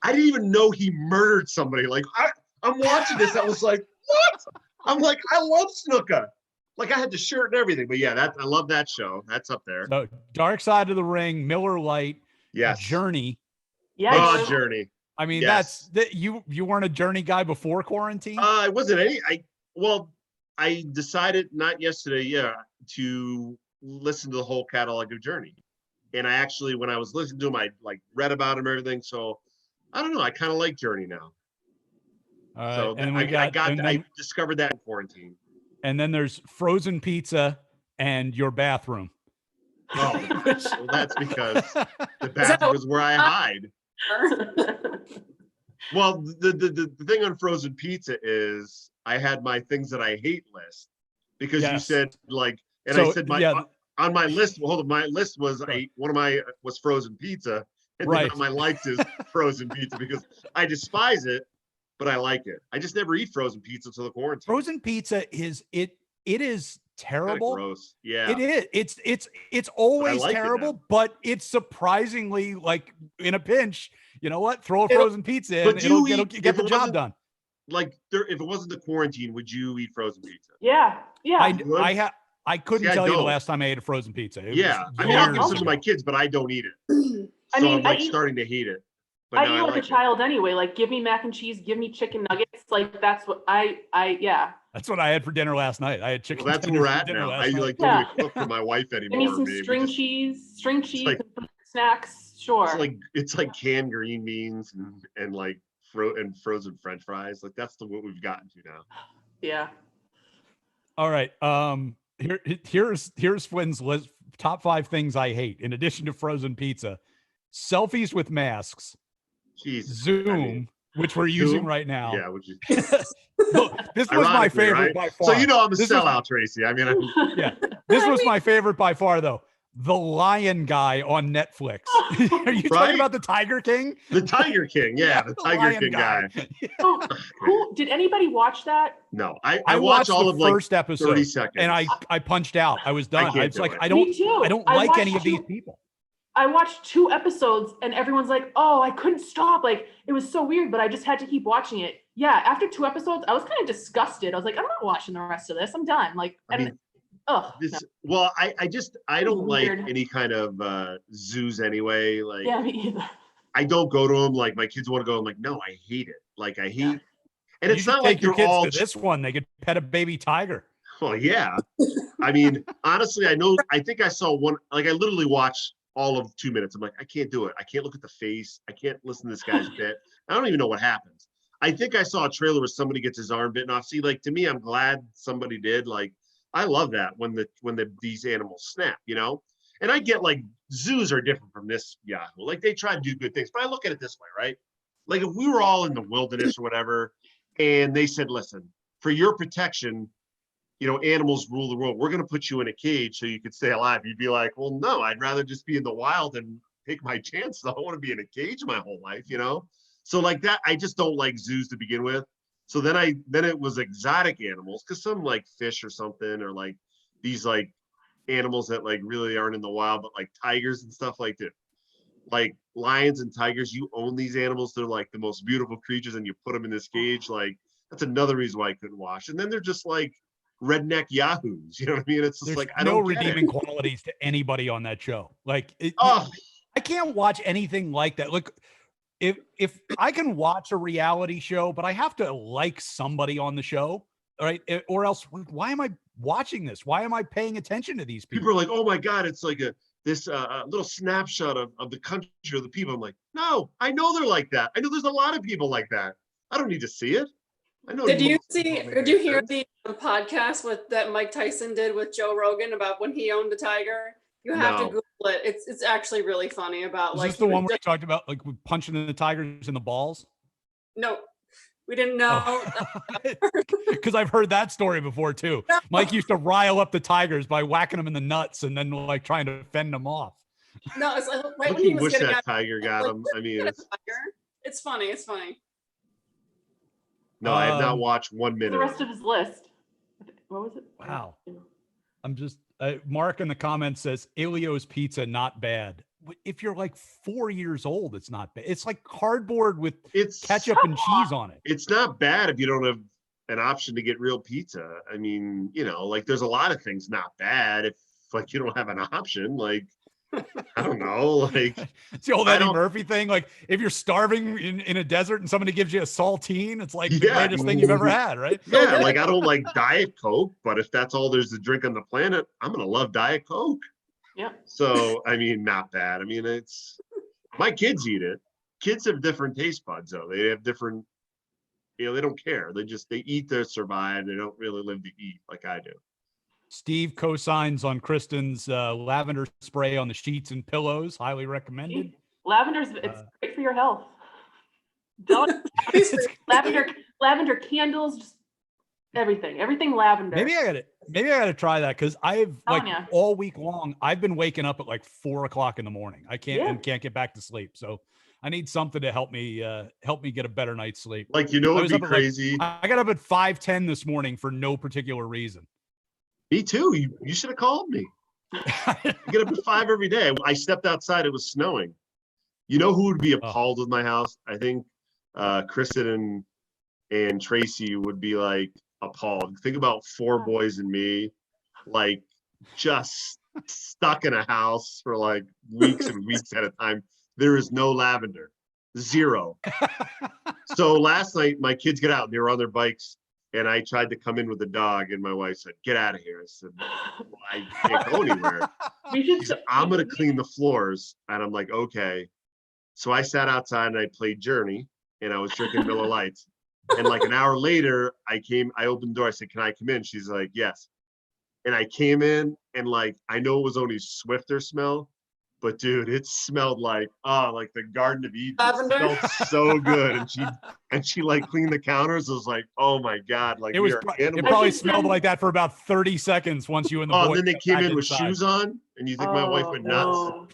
I didn't even know he murdered somebody. Like, I'm watching this. I was like, what? I'm like, I love Snuka. Like, I had the shirt and everything. But yeah, I love that show. That's up there. So Dark Side of the Ring, Miller Lite, Yes. Journey. Yeah. Journey. I mean, Yes. you weren't a Journey guy before quarantine? I wasn't any. I decided not yesterday, to listen to the whole catalog of Journey. And I actually, when I was listening to him, I like read about him and everything. So I don't know. I kind of like Journey now. So and I discovered that in quarantine. And then there's frozen pizza and your bathroom. Oh, well, that's because the bathroom is where I hide. Well, the thing on frozen pizza is I had my things that I hate list because you said like, and so, I said on my list. Well, hold on, my list was one of my was frozen pizza, and then on my liked is frozen pizza because I despise it, but I like it. I just never eat frozen pizza until the quarantine. Frozen pizza is it is terrible. Gross. Yeah, it is. It's always terrible, but it's surprisingly like in a pinch. You know what? Throw a frozen pizza in, it'll get the job done. Like if it wasn't the quarantine, would you eat frozen pizza? Yeah. I couldn't tell you the last time I ate a frozen pizza. I mean, I'll give some to my kids, but I don't eat it. So I'm like starting to hate it. But I eat like a child anyway. Like, give me mac and cheese, give me chicken nuggets. Like, that's what That's what I had for dinner last night. I had chicken. Well, that's where we're at now. I like don't cook for my wife anymore. Give me some string cheese, like, and snacks. Sure. It's like canned green beans and like frozen French fries. Like that's what we've gotten to now. Yeah. All right. Here's Flynn's list. Top 5 things I hate in addition to frozen pizza: selfies with masks, Zoom, which we're using right now. Yeah, this was my favorite by far. So I'm a sellout, Tracy. I mean, this was my favorite by far, though. The Lion Guy on Netflix. Are you talking about the Tiger King? The Tiger King, the Tiger King guy. Did anybody watch that? No, I watched all of the first episode, 30 seconds, and I punched out. I was done. I was like, I don't like any of these people. I watched 2 episodes, and everyone's like, "Oh, I couldn't stop! Like it was so weird, but I just had to keep watching it." Yeah, after 2 episodes, I was kind of disgusted. I was like, "I'm not watching the rest of this. I'm done." Like, well, I don't like any kind of zoos anyway. Like, yeah, me either. I don't go to them. Like my kids want to go. I'm like, no, I hate it. Like I hate, and it's not like your kids all to this one. They could pet a baby tiger. Well, yeah. I mean, honestly, I think I saw one. Like I literally watched all of 2 minutes. I'm like, I can't do it. I can't look at the face. I can't listen to this guy's bit. I don't even know what happens. I think I saw a trailer where somebody gets his arm bitten off. See, like to me, I'm glad somebody did. Like I love that when these animals snap, And I get like zoos are different from this Yahoo. Like they try to do good things, but I look at it this way, right? Like if we were all in the wilderness or whatever, and they said, listen, for your protection, animals rule the world. We're going to put you in a cage so you could stay alive. You'd be like, well, no, I'd rather just be in the wild and take my chances. I don't want to be in a cage my whole life, So like that, I just don't like zoos to begin with. So then it was exotic animals, because some like fish or something, or like these like animals that like really aren't in the wild, but like tigers and stuff like that. Like lions and tigers, you own these animals. They're like the most beautiful creatures, and you put them in this cage. Like that's another reason why I couldn't watch. And then they're just like redneck yahoos. You know what I mean? It's just like I don't redeeming qualities to anybody on that show. Like I can't watch anything like that. Look. If I can watch a reality show, but I have to like somebody on the show, right? Or else, why am I watching this? Why am I paying attention to these people? People are like, oh my God, it's like this little snapshot of the country of the people. I'm like, no, I know they're like that. I know there's a lot of people like that. I don't need to see it. I know. Did you hear the podcast that Mike Tyson did with Joe Rogan about when he owned a tiger? You have to Google it. It's actually really funny about Is this the one where we talked about like punching the tigers in the balls? No, we didn't know. Because I've heard that story before too. No. Mike used to rile up the tigers by whacking them in the nuts and then like trying to fend them off. No, it's like right Look, when he he was wish getting that out. tiger got Like, him. I mean, it's funny. It's funny. no, I have not watched 1 minute. The rest of his list. What was it? Wow. I'm just Mark in the comments says Elio's pizza not bad. If you're like 4 years old, it's not bad. It's like cardboard with ketchup and cheese on it. It's not bad if you don't have an option to get real pizza. I mean, you know, like there's a lot of things not bad if like you don't have an option. Like I don't know, like it's the old Eddie Murphy thing. Like if you're starving in a desert and somebody gives you a saltine, it's like the greatest thing you've ever had, right? Yeah, like I don't like Diet Coke, but if that's all there's to drink on the planet, I'm gonna love Diet Coke. Yeah. So I mean, not bad. I mean, it's my kids eat it. Kids have different taste buds, though. They have different, you know, they don't care. They eat to survive. They don't really live to eat like I do. Steve co-signs on Kristen's lavender spray on the sheets and pillows. Highly recommended. Lavender's it's great for your health. lavender candles, just everything lavender. Maybe I gotta try that because I've all week long I've been waking up at like 4 o'clock in the morning. I can't get back to sleep. So I need something to help me get a better night's sleep. Like, you know, it'd be crazy. I got up at 5:10 this morning for no particular reason. Me too. You should have called me. I get up at 5 every day. I stepped outside. It was snowing. You know who would be appalled with my house? I think Kristen and Tracy would be like appalled. Think about 4 boys and me, like just stuck in a house for like weeks and weeks at a time. There is no lavender, 0. So last night my kids get out and they were on their bikes and I tried to come in with the dog and my wife said, "Get out of here." I said, "Well, I can't go anywhere." She said, "I'm going to clean the floors." And I'm like, okay. So I sat outside and I played Journey and I was drinking Miller Lights. And like an hour later, I opened the door. I said, "Can I come in?" She's like, "Yes." And I came in and like, I know it was only Swifter smell, but dude, it smelled like the Garden of Eden. It smelled so good. And she like cleaned the counters. I was like, oh my God. Like it probably smelled like that for about 30 seconds once you and the boy. And then they came in with shoes on and you think my wife went nuts? No.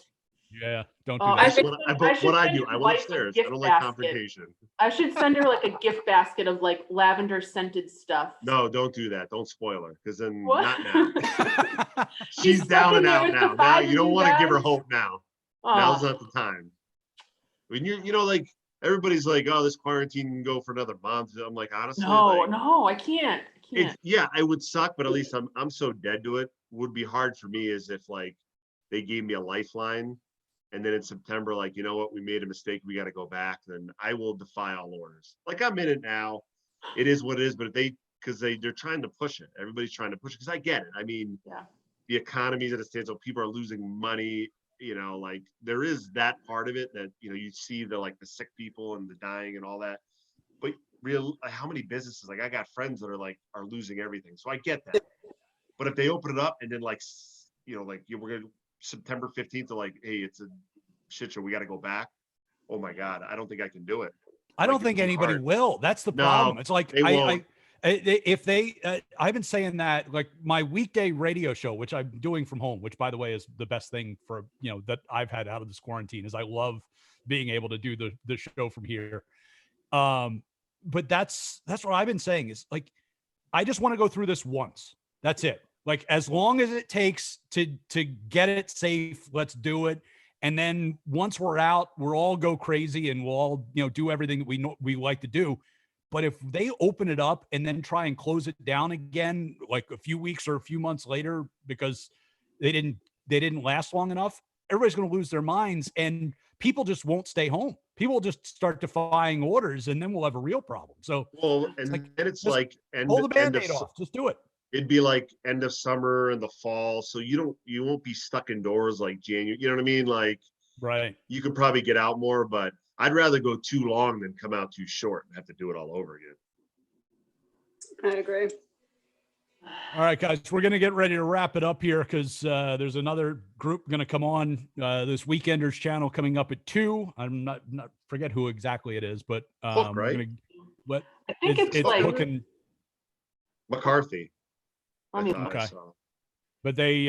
Yeah, don't do that. What I do, I went upstairs. I don't like confrontation. I should send her like a gift basket of like lavender scented stuff. No, don't do that. Don't spoil her, because then not now. She's down and out now. Now you don't want to give her hope now. Now's not the time. When you know, like everybody's like, "Oh, this quarantine can go for another month." I'm like, honestly, no, I can't. Yeah, it would suck, but at least I'm so dead to it. Would be hard for me is if like they gave me a lifeline. And then in September, like, you know what, we made a mistake, we got to go back, then I will defy all orders. Like, I'm in it now. It is what it is, but because they're trying to push it. Everybody's trying to push it, because I get it. I mean, the economy's at a standstill, people are losing money, you know, like there is that part of it that, you know, you see the sick people and the dying and all that. But how many businesses, like I got friends that are losing everything. So I get that. But if they open it up and then like, you know, like we're going to September 15th to like, hey, it's a shit show, we got to go back. Oh my God, I don't think I can do it. I don't think anybody will. That's the problem. It's like I've been saying that, like my weekday radio show, which I'm doing from home, which by the way is the best thing for, you know, that I've had out of this quarantine, is I love being able to do the show from here. But that's what I've been saying is like, I just want to go through this once. That's it. Like, as long as it takes to get it safe, let's do it. And then once we're out, we'll all go crazy and we'll all, you know, do everything that we like to do. But if they open it up and then try and close it down again, like a few weeks or a few months later, because they didn't last long enough, everybody's going to lose their minds and people just won't stay home. People will just start defying orders and then we'll have a real problem. So, hold the Band-Aid off. Just do it. It'd be like end of summer and the fall. So you won't be stuck indoors like January. You know what I mean? Like, right. You could probably get out more, but I'd rather go too long than come out too short and have to do it all over again. I agree. All right, guys, we're going to get ready to wrap it up here because there's another group going to come on this Weekenders channel coming up at 2. I'm not forget who exactly it is, but Hook, right? I think it's like Hook and McCarthy. Okay. But they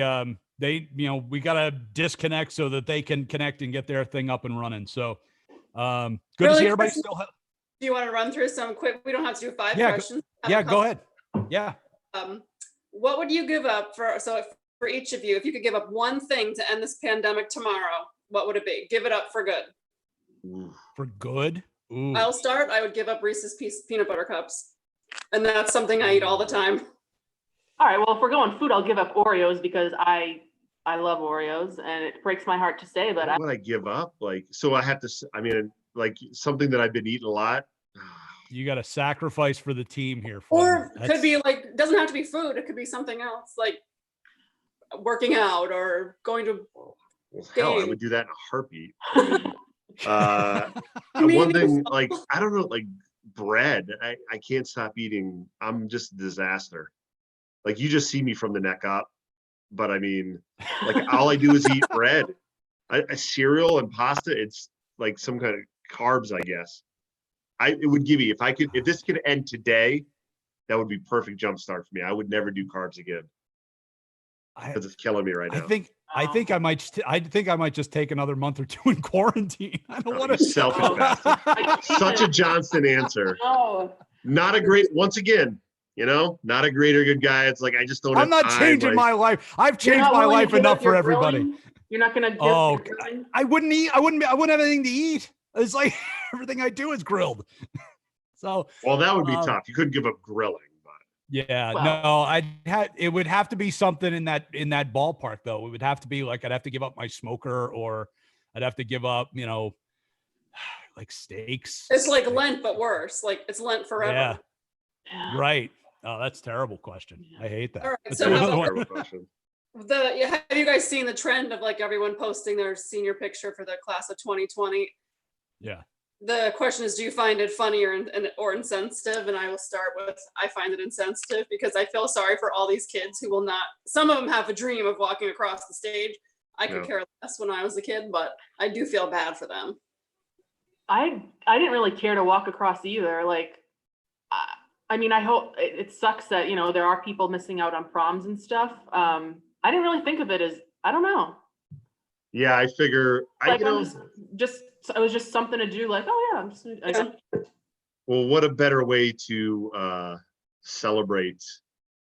we got to disconnect so that they can connect and get their thing up and running. So good to see everybody still. Do you want to run through some quick? We don't have to do 5 questions. Go ahead. Yeah. What would you give up for each of you, if you could give up one thing to end this pandemic tomorrow, what would it be? Give it up for good. For good? Ooh. I'll start. I would give up Reese's peanut butter cups. And that's something I eat all the time. All right, well, if we're going food, I'll give up Oreos because I love Oreos, and it breaks my heart to say, but what would I give up? So I have to, something that I've been eating a lot. You got to sacrifice for the team here. Or it could be doesn't have to be food. It could be something else, like working out or going to. Well, hell, I would do that in a heartbeat. One thing, I don't know, bread. I can't stop eating. I'm just a disaster. You just see me from the neck up, but all I do is eat bread. A cereal and pasta. It's like some kind of carbs, I guess. It would give me, if this could end today, that would be perfect jump start for me. I would never do carbs again because it's killing me right now. I think I might just take another month or 2 in quarantine. I don't want to. Selfish bastard. Such a Johnston answer. No. Not a great. Once again, not a great or good guy. It's I just don't. I'm not changing my life. I've changed my life enough for everybody. Grilling? You're not gonna. I wouldn't eat. I wouldn't have anything to eat. It's everything I do is grilled. So. Well, that would be tough. You couldn't give up grilling. Yeah, no, it would have to be something in that ballpark though. It would have to be I'd have to give up my smoker, or I'd have to give up, steaks. It's like Lent, but worse. It's Lent forever. Yeah. Right. Oh, that's a terrible question. I hate that. All right, that's so terrible question. Have you guys seen the trend of everyone posting their senior picture for the class of 2020? Yeah. The question is, do you find it funny or insensitive? And I will start with, I find it insensitive because I feel sorry for all these kids who will not, some of them have a dream of walking across the stage. I could care less when I was a kid, but I do feel bad for them. I didn't really care to walk across either. I hope it sucks that, there are people missing out on proms and stuff. I didn't really think of it as, I don't know. Yeah, I figure, it was just something to do. Well, what a better way to celebrate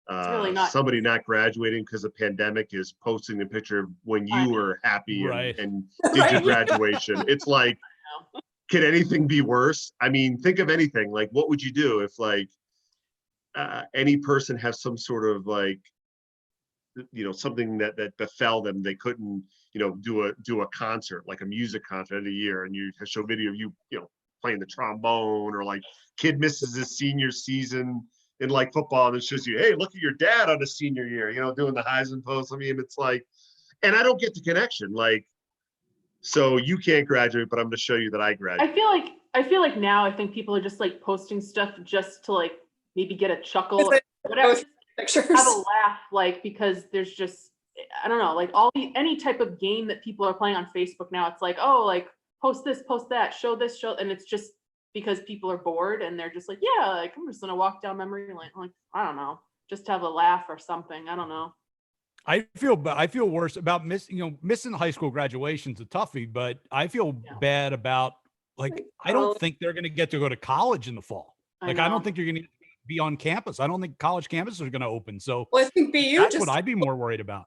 somebody not graduating because of pandemic is posting a picture of when you were happy and did your graduation. It's can anything be worse? Think of anything. What would you do if any person has some sort of something that befell them, they couldn't do a concert, like a music concert of the year, and you show video of you playing the trombone, or kid misses his senior season in football, and it shows you, hey, look at your dad on his senior year, doing the Heisman post. It's and I don't get the connection, so you can't graduate, but I'm going to show you that I graduated. I feel like now I think people are just posting stuff just to maybe get a chuckle or whatever, pictures, have a laugh, because there's just, I don't know, any type of game that people are playing on Facebook now, it's post this, post that, show this, and it's just because people are bored and they're just I'm just gonna walk down memory lane, I don't know, just have a laugh or something. I don't know. I feel worse about missing high school graduation's a toughie, but I feel bad about I don't think they're gonna get to go to college in the fall. I don't think you're gonna be on campus. I don't think college campuses are going to open. So I think BU that's what I'd be more worried about.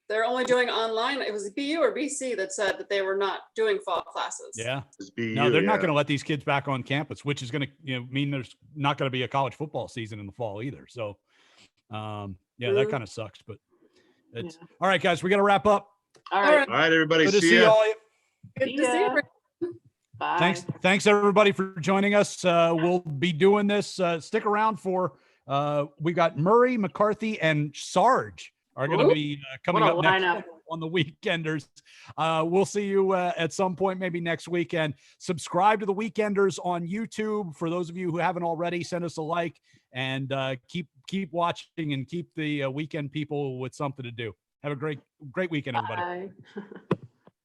They're only doing online. It was BU or BC that said that they were not doing fall classes. Yeah. BU, no, they're not going to let these kids back on campus, which is going to mean there's not going to be a college football season in the fall either. So that kind of sucks, but it's all right, guys, we got to wrap up. All right, everybody. Good to see all. Good to see you. Bye. Thanks everybody for joining us. We'll be doing this. Stick around for we got Murray, McCarthy, and Sarge are going to be coming up next on the Weekenders. We'll see you at some point, maybe next weekend. Subscribe to the Weekenders on YouTube. For those of you who haven't already, send us a like, and keep watching and keep the weekend people with something to do. Have a great weekend, everybody. Bye.